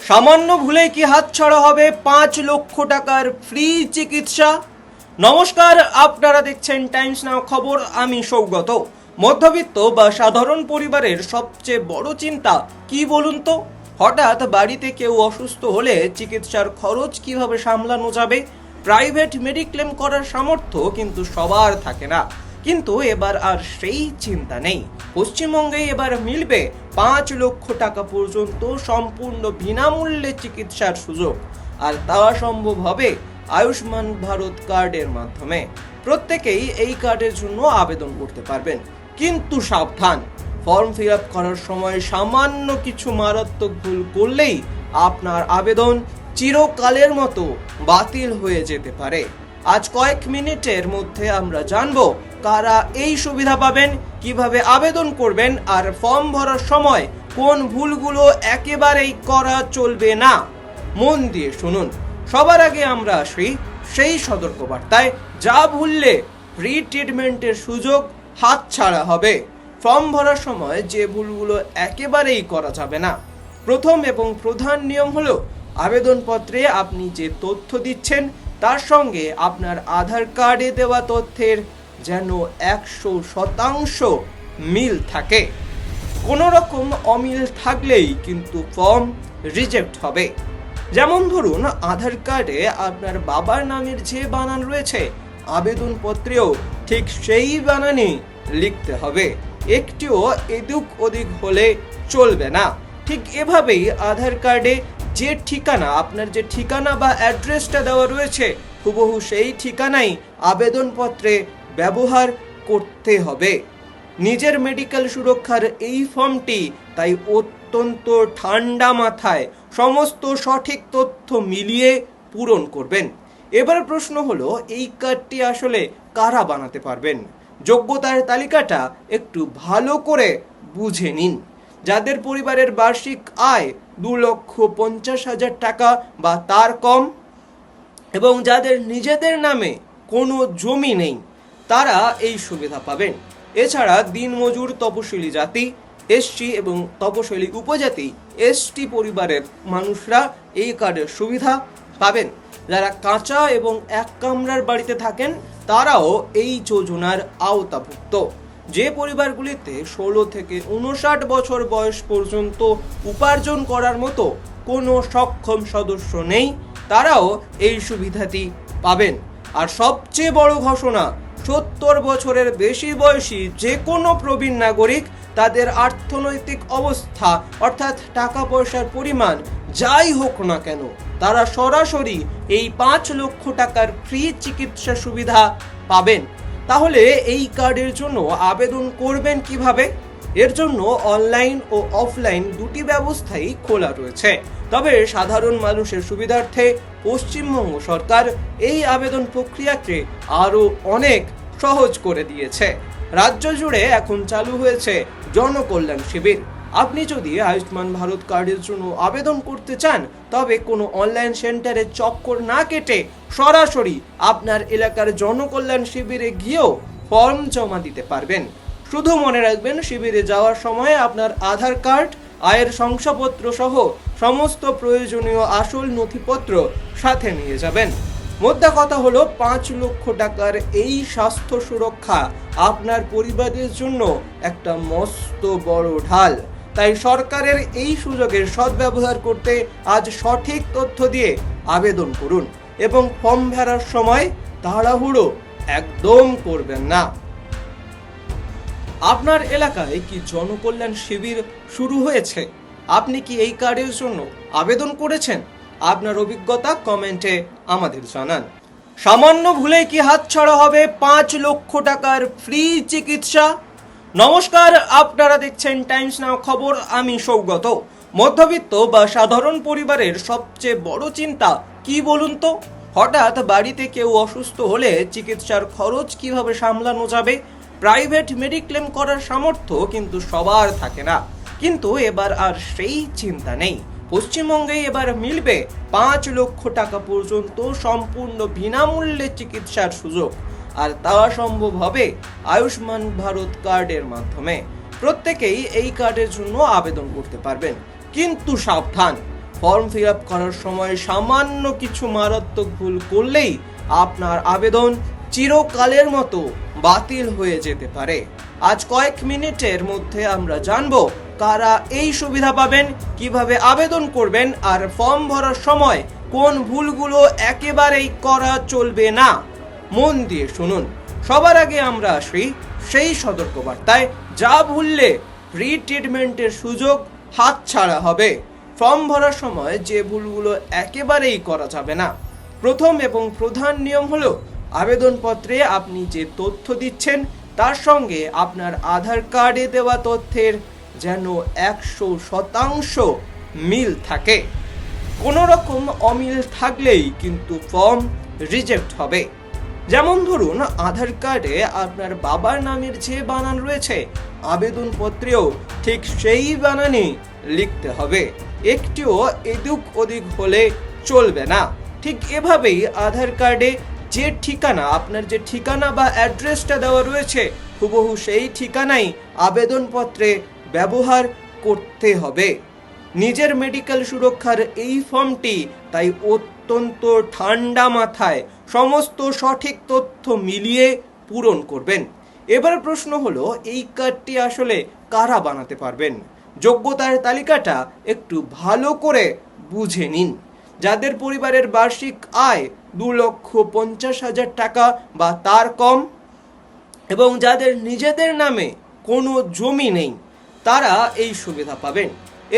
সামান্য ভুলে কি হাতছাড়া হবে 5 লক্ষ টাকার ফ্রি চিকিৎসা? নমস্কার, আপনারা দেখছেন টাইমস নাও খবর। আমি সৌগত। মধ্যবিত্ত বা সাধারণ পরিবারের সবচেয়ে বড় চিন্তা কি বলুন তো? হঠাৎ বাড়িতে কেউ অসুস্থ হলে চিকিৎসার খরচ কিভাবে সামলানো যাবে? প্রাইভেট মেডিক্লেম করার সামর্থ্য কিন্তু সবার থাকে না। কিন্তু এবার আর সেই চিন্তা নেই। পশ্চিমবঙ্গে এবার মিলবে 5 লক্ষ টাকা পর্যন্ত সম্পূর্ণ বিনামূল্যে চিকিৎসার সুযোগ। আর তা সম্ভব হবে আয়ুষ্মান ভারত কার্ডের মাধ্যমে। প্রত্যেকেই এই কার্ডের জন্য আবেদন করতে পারবেন, কিন্তু সাবধান, ফর্ম ফিল আপ করার সময় সামান্য কিছু মারাত্মক ভুল করলেই আপনার আবেদন চিরকালের মতো বাতিল হয়ে যেতে পারে। আজ কয়েক মিনিটের মধ্যে আমরা জানবো কারা এই সুবিধা পাবেন, কিভাবে আবেদন করবেন, আর ফর্ম ভরার সময় কোন ভুলগুলো একেবারেই করা চলবে না। মন দিয়ে শুনুন। সবার আগে আমরা আসি সেই সতর্কবার্তায়, যা ভুললে ফ্রি ট্রিটমেন্টের সুযোগ হাতছাড়া হবে। ফর্ম ভরার সময় যে ভুলগুলো একেবারেই করা যাবে না। প্রথম এবং প্রধান নিয়ম হলো, আবেদনপত্রে আপনি যে তথ্য দিচ্ছেন তার সঙ্গে আপনার আধার কার্ডে দেওয়া তথ্যের যেন 100% মিল থাকে। কোনো রকম অমিল থাকলেই কিন্তু ফর্ম রিজেক্ট হবে। যেমন ধরুন, আধার কার্ডে আপনার বাবার নামের যে বানান রয়েছে, আবেদনপত্রেও ঠিক সেই বানানই লিখতে হবে। একটিও এদিক ওদিক হলে চলবে না। ঠিক এভাবেই আধার কার্ডে যে ঠিকানা, আপনার যে ঠিকানা বা অ্যাড্রেসটা দেওয়া রয়েছে, হুবহু সেই ঠিকানাই আবেদনপত্রে ব্যবহার করতে হবে। নিজের মেডিকেল সুরক্ষার এই ফর্মটি তাই অত্যন্ত ঠান্ডা মাথায় সমস্ত সঠিক তথ্য মিলিয়ে পূরণ করবেন। এবার প্রশ্ন হলো, এই কার্ডটি আসলে কারা বানাতে পারবেন? যোগ্যতার তালিকাটা একটু ভালো করে বুঝে নিন। যাদের পরিবারের বার্ষিক আয় 2,50,000 টাকা বা তার কম এবং যাদের নিজেদের নামে কোনো জমি নেই, তারা এই সুবিধা পাবেন। এছাড়া দিনমজুর, তপশিলি জাতি, এসসি এবং তপশিলি উপজাতি এসটি পরিবারের মানুষরা এই কার্ডের সুবিধা পাবেন। যারা কাঁচা এবং এক কামরার বাড়িতে থাকেন তারাও এই যোজনার আওতাভুক্ত। যে পরিবারগুলিতে 16 থেকে 59 বছর বয়স পর্যন্ত উপার্জন করার মতো কোনো সক্ষম সদস্য নেই, তারাও এই সুবিধাটি পাবেন। আর সবচেয়ে বড় ঘোষণা, 70 বছরের বেশি বয়সী যে কোনো প্রবীণ নাগরিক, তাদের অর্থনৈতিক অবস্থা অর্থাৎ টাকা পয়সার পরিমাণ যাই হোক না কেন, তারা সরাসরি এই 5 লক্ষ টাকার ফ্রি চিকিৎসা সুবিধা পাবেন। তাহলে এই কার্ডের জন্য আবেদন করবেন কিভাবে? এর জন্য অনলাইন ও অফলাইন দুটি ব্যবস্থাই খোলা রয়েছে। তবে সাধারণ মানুষের সুবিধার্থে পশ্চিমবঙ্গ সরকার এই আবেদন প্রক্রিয়াকে আরও অনেক সহজ করে দিয়েছে। রাজ্য জুড়ে এখন চালু হয়েছে জনকল্যাণ শিবির। আপনি যদি আয়ুষ্মান ভারত কার্ডের জন্য আবেদন করতে চান, তবে কোনো অনলাইন সেন্টারে চক্কর না কেটে সরাসরি আপনার এলাকার জনকল্যাণ শিবিরে গিয়েও ফর্ম জমা দিতে পারবেন। শুধু মনে রাখবেন, শিবিরে যাওয়ার সময় আপনার আধার কার্ড, আয়ের শংসাপত্র সহ সমস্ত প্রয়োজনীয় আসল নথিপত্র সাথে নিয়ে যাবেন। মোদ্দা কথা হলো, 5 লক্ষ টাকার এই স্বাস্থ্য সুরক্ষা আপনার পরিবারের জন্য একটা মস্ত বড় ঢাল। তাই সরকারের এই সুযোগের সদ্ব্যবহার করতে আজ সঠিক তথ্য দিয়ে আবেদন করুন এবং ফর্ম ভরার সময় তাড়াহুড়ো একদম করবেন না। আপনার এলাকায় কি জনকল্যাণ শিবির শুরু হয়েছে? আপনি কি এই কার্ডের জন্য আবেদন করেছেন? আপনার অভিজ্ঞতা কমেন্টে আমাদের জানান। সামান্য ভুলে কি হাতছাড়া হবে 5 লক্ষ টাকার ফ্রি চিকিৎসা? নমস্কার, আপনারা দেখছেন টাইমস নাও খবর। আমি সৌগত। মধ্যবিত্ত বা সাধারণ পরিবারের সবচেয়ে বড় চিন্তা কি বলুন তো? হঠাৎ বাড়িতে কেউ অসুস্থ হলে চিকিৎসার খরচ কিভাবে সামলানো যাবে? প্রাইভেট মেডিক্লেম করার সামর্থ্য কিন্তু সবার থাকে না। কিন্তু এবার আর সেই চিন্তা নেই। পশ্চিমবঙ্গে এবার মিলবে 5 লক্ষ টাকা পর্যন্ত সম্পূর্ণ বিনামূল্যে চিকিৎসার সুযোগ। আর তা সম্ভব হবে আয়ুষ্মান ভারত কার্ডের মাধ্যমে। প্রত্যেকেই এই কার্ডের জন্য আবেদন করতে পারবেন, কিন্তু সাবধান, ফর্ম ফিল আপ করার সময় সামান্য কিছু মারাত্মক ভুল করলেই আপনার আবেদন চিরকালের মতো বাতিল হয়ে যেতে পারে। আজ কয়েক মিনিটের মধ্যে আমরা জানবো কারা এই সুবিধা পাবেন, কিভাবে আবেদন করবেন, আর ফর্ম ভরার সময় কোন ভুলগুলো একেবারেই করা চলবে না। মন দিয়ে শুনুন। সবার আগে আমরা আসি সেই সতর্কবার্তায়, যা ভুললে ফ্রি ট্রিটমেন্টের সুযোগ হাতছাড়া হবে। ফর্ম ভরার সময় যে ভুলগুলো একেবারেই করা যাবে না। প্রথম এবং প্রধান নিয়ম হলো, আবেদনপত্রে আপনি যে তথ্য দিচ্ছেন তার সঙ্গে আপনার আধার কার্ডে দেওয়া তথ্যের যেন 100% মিল থাকে। কোনো রকম অমিল থাকলেই কিন্তু ফর্ম রিজেক্ট হবে। যেমন ধরুন, আধার কার্ডে আপনার বাবার নামের যে বানান রয়েছে, আবেদনপত্রেও ঠিক সেই বানানই লিখতে হবে। একটিও এদিক ওদিক হলে চলবে না। ঠিক এভাবেই আধার কার্ডে যে ঠিকানা, আপনার যে ঠিকানা বা অ্যাড্রেসটা দেওয়া রয়েছে, হুবহু সেই ঠিকানাই আবেদনপত্রে ব্যবহার করতে হবে। নিজের মেডিকেল সুরক্ষার এই ফর্মটি তাই অত্যন্ত ঠান্ডা মাথায় সমস্ত সঠিক তথ্য মিলিয়ে পূরণ করবেন। এবার প্রশ্ন হলো, এই কার্ডটি আসলে কারা বানাতে পারবেন? যোগ্যতার তালিকাটা একটু ভালো করে বুঝে নিন। যাদের পরিবারের বার্ষিক আয় 2,50,000 টাকা বা তার কম এবং যাদের নিজেদের নামে কোনো জমি নেই, তারা এই সুবিধা পাবেন।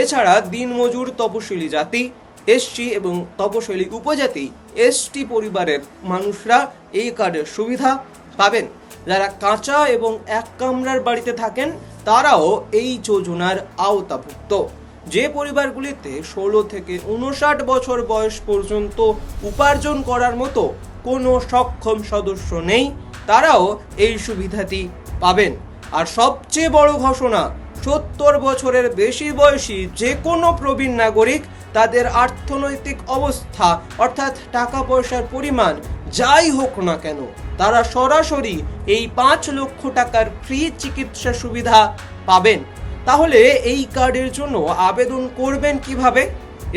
এছাড়া দিনমজুর, তপশিলি জাতি, এসসি এবং তপশিলি উপজাতি এসটি পরিবারের মানুষরা এই কার্ডের সুবিধা পাবেন। যারা কাঁচা এবং এক কামরার বাড়িতে থাকেন তারাও এই যোজনার আওতাভুক্ত। যে পরিবারগুলিতে 16 থেকে 59 বছর বয়স পর্যন্ত উপার্জন করার মতো কোনো সক্ষম সদস্য নেই, তারাও এই সুবিধাটি পাবেন। আর সবচেয়ে বড় ঘোষণা, 70 বছরের বেশি বয়সী যে কোনো প্রবীণ নাগরিক, তাদের অর্থনৈতিক অবস্থা অর্থাৎ টাকা পয়সার পরিমাণ যাই হোক না কেন, তারা সরাসরি এই 5 লক্ষ টাকার ফ্রি চিকিৎসা সুবিধা পাবেন। তাহলে এই কার্ডের জন্য আবেদন করবেন কিভাবে?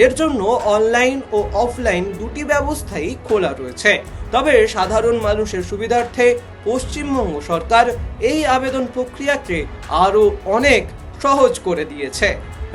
এর জন্য অনলাইন ও অফলাইন দুটি ব্যবস্থাই খোলা রয়েছে। তবে সাধারণ মানুষের সুবিধার্থে পশ্চিমবঙ্গ সরকার এই আবেদন প্রক্রিয়াকে আরো অনেক সহজ করে দিয়েছে।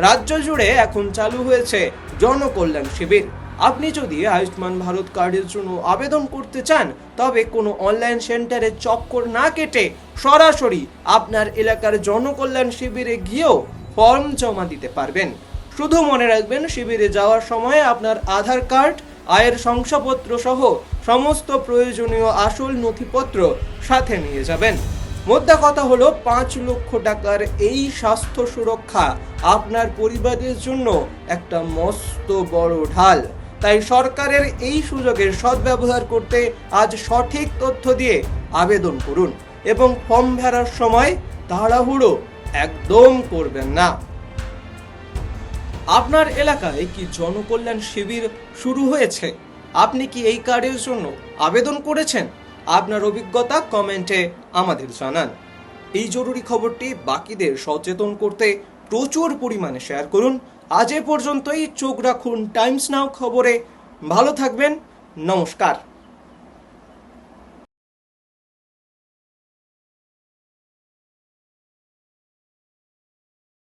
রাজ্য জুড়ে এখন চালু হয়েছে জনকল্যাণ শিবির। আপনি যদি আয়ুষ্মান ভারত কার্ডের জন্য আবেদন করতে চান, তবে কোনো অনলাইন সেন্টারে চক্কর না কেটে সরাসরি আপনার এলাকার জনকল্যাণ শিবিরে গিয়েও ফর্ম জমা দিতে পারবেন। শুধু মনে রাখবেন, শিবিরে যাওয়ার সময় আপনার আধার কার্ড, আয়ের শংসাপত্র সহ সমস্ত প্রয়োজনীয় আসল নথিপত্র সাথে নিয়ে যাবেন। মোদ্দা কথা হলো, 5 লক্ষ টাকার এই স্বাস্থ্য সুরক্ষা আপনার পরিবারের জন্য একটা মস্ত বড় ঢাল। তাই সরকারের এই সুযোগের সদ্ব্যবহার করতে আজ সঠিক তথ্য দিয়ে আবেদন করুন এবং ফর্ম ভরার সময় তাড়াহুড়ো একদম করবেন না। আপনার এলাকায় কি জনকল্যাণ শিবির শুরু হয়েছে? আপনি কি এই কার্ডের জন্য আবেদন করেছেন? আপনার অভিজ্ঞতা কমেন্টে আমাদের জানান। এই জরুরি খবরটি বাকিদের সচেতন করতে প্রচুর পরিমাণে শেয়ার করুন। আজ এ পর্যন্তই। চোখ রাখুন টাইমস নাও খবরে। ভালো থাকবেন। নমস্কার।